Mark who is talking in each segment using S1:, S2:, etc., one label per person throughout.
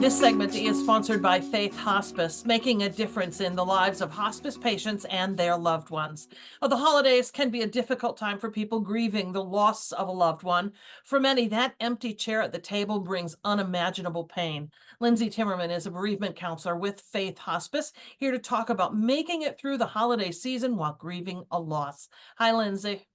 S1: This segment is sponsored by Faith Hospice, making a difference in the lives of hospice patients and their loved ones. The holidays can be a difficult time for people grieving the loss of a loved one. For many, that empty chair at the table brings unimaginable pain. Lindsay Timmerman is a bereavement counselor with Faith Hospice, here to talk about making it through the holiday season while grieving a loss. Hi, Lindsay.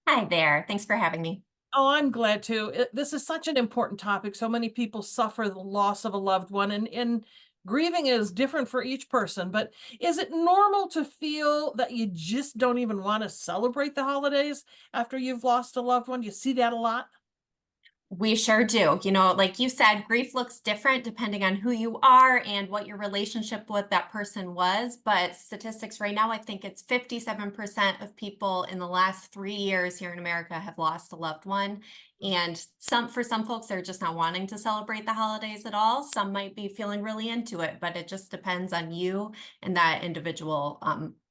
S2: Hi there. Thanks for having me.
S1: Oh, I'm glad to. This is such an important topic. So many people suffer the loss of a loved one, and grieving is different for each person. But is it normal to feel that you just don't even want to celebrate the holidays after you've lost a loved one? Do you see that a lot?
S2: We sure do. Like you said, grief looks different depending on who you are and what your relationship with that person was. But statistics right now, I think it's 57% of people in the last 3 years here in America have lost a loved one. And for some folks, they're just not wanting to celebrate the holidays at all. Some might be feeling really into it, but it just depends on you and that individual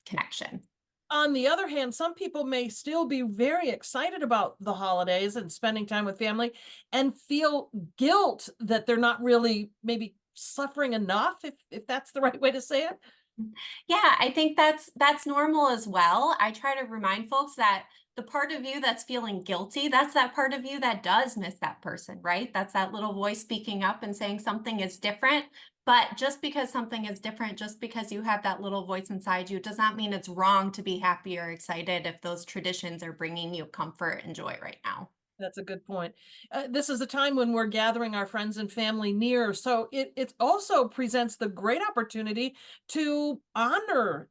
S2: connection.
S1: On the other hand, some people may still be very excited about the holidays and spending time with family and feel guilt that they're not really maybe suffering enough, if that's the right way to say it.
S2: Yeah, I think that's normal as well. I try to remind folks that the part of you that's feeling guilty, that's that part of you that does miss that person, right? That's that little voice speaking up and saying something is different. But just because something is different, just because you have that little voice inside you, does not mean it's wrong to be happy or excited if those traditions are bringing you comfort and joy right now.
S1: That's a good point. This is a time when we're gathering our friends and family near, so it also presents the great opportunity to honor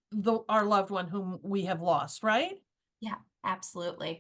S1: our loved one whom we have lost, right?
S2: Yeah, absolutely.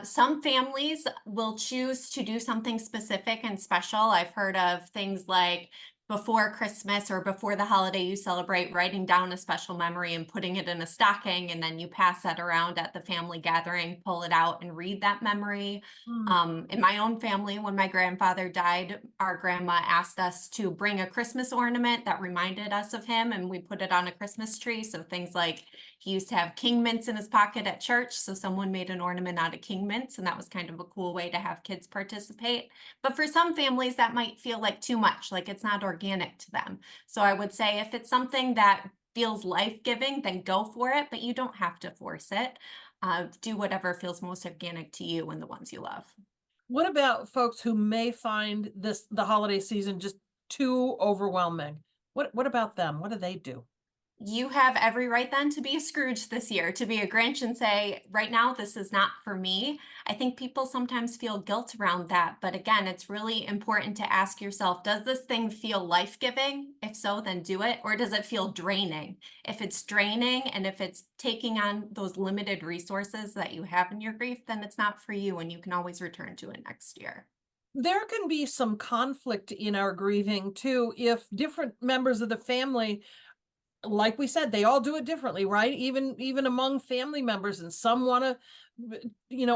S2: Some families will choose to do something specific and special. I've heard of things like before Christmas or before the holiday you celebrate, writing down a special memory and putting it in a stocking, and then you pass that around at the family gathering, pull it out and read that memory.
S1: Mm.
S2: In my own family, when my grandfather died, our grandma asked us to bring a Christmas ornament that reminded us of him, and we put it on a Christmas tree. So things like he used to have king mints in his pocket at church, so someone made an ornament out of king mints, and that was kind of a cool way to have kids participate. But for some families, that might feel like too much, like it's not organic to them. So I would say if it's something that feels life-giving, then go for it, but you don't have to force it. Do whatever feels most organic to you and the ones you love.
S1: What about folks who may find the holiday season just too overwhelming? What about them? What do they do?
S2: You have every right then to be a Scrooge this year, to be a Grinch and say, right now, this is not for me. I think people sometimes feel guilt around that. But again, it's really important to ask yourself, does this thing feel life giving? If so, then do it. Or does it feel draining? If it's draining and if it's taking on those limited resources that you have in your grief, then it's not for you and you can always return to it next year.
S1: There can be some conflict in our grieving too if different members of the family, like we said, they all do it differently, right? Even among family members, and some want to,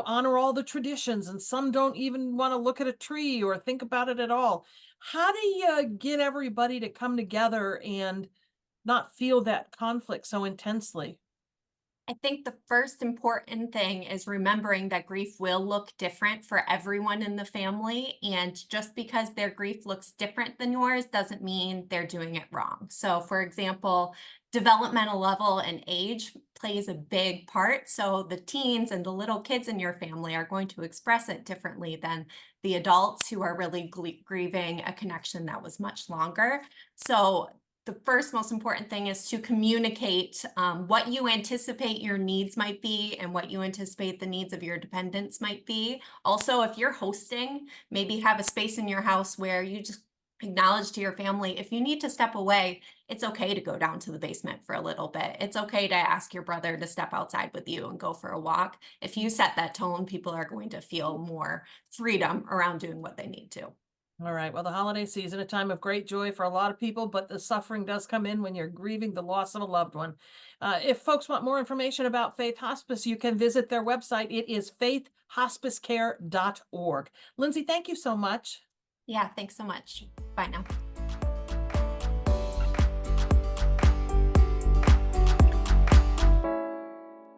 S1: honor all the traditions, and some don't even want to look at a tree or think about it at all. How do you get everybody to come together and not feel that conflict so intensely?
S2: I think the first important thing is remembering that grief will look different for everyone in the family. And just because their grief looks different than yours doesn't mean they're doing it wrong. So, for example, developmental level and age plays a big part. So, the teens and the little kids in your family are going to express it differently than the adults who are really grieving a connection that was much longer. So, the first most important thing is to communicate what you anticipate your needs might be and what you anticipate the needs of your dependents might be. Also, if you're hosting, maybe have a space in your house where you just acknowledge to your family if you need to step away, it's okay to go down to the basement for a little bit. It's okay to ask your brother to step outside with you and go for a walk. If you set that tone, people are going to feel more freedom around doing what they need to.
S1: All right. Well, the holiday season, a time of great joy for a lot of people, but the suffering does come in when you're grieving the loss of a loved one. If folks want more information about Faith Hospice, you can visit their website. It is faithhospicecare.org. Lindsay, thank you so much.
S2: Yeah, thanks so much. Bye now.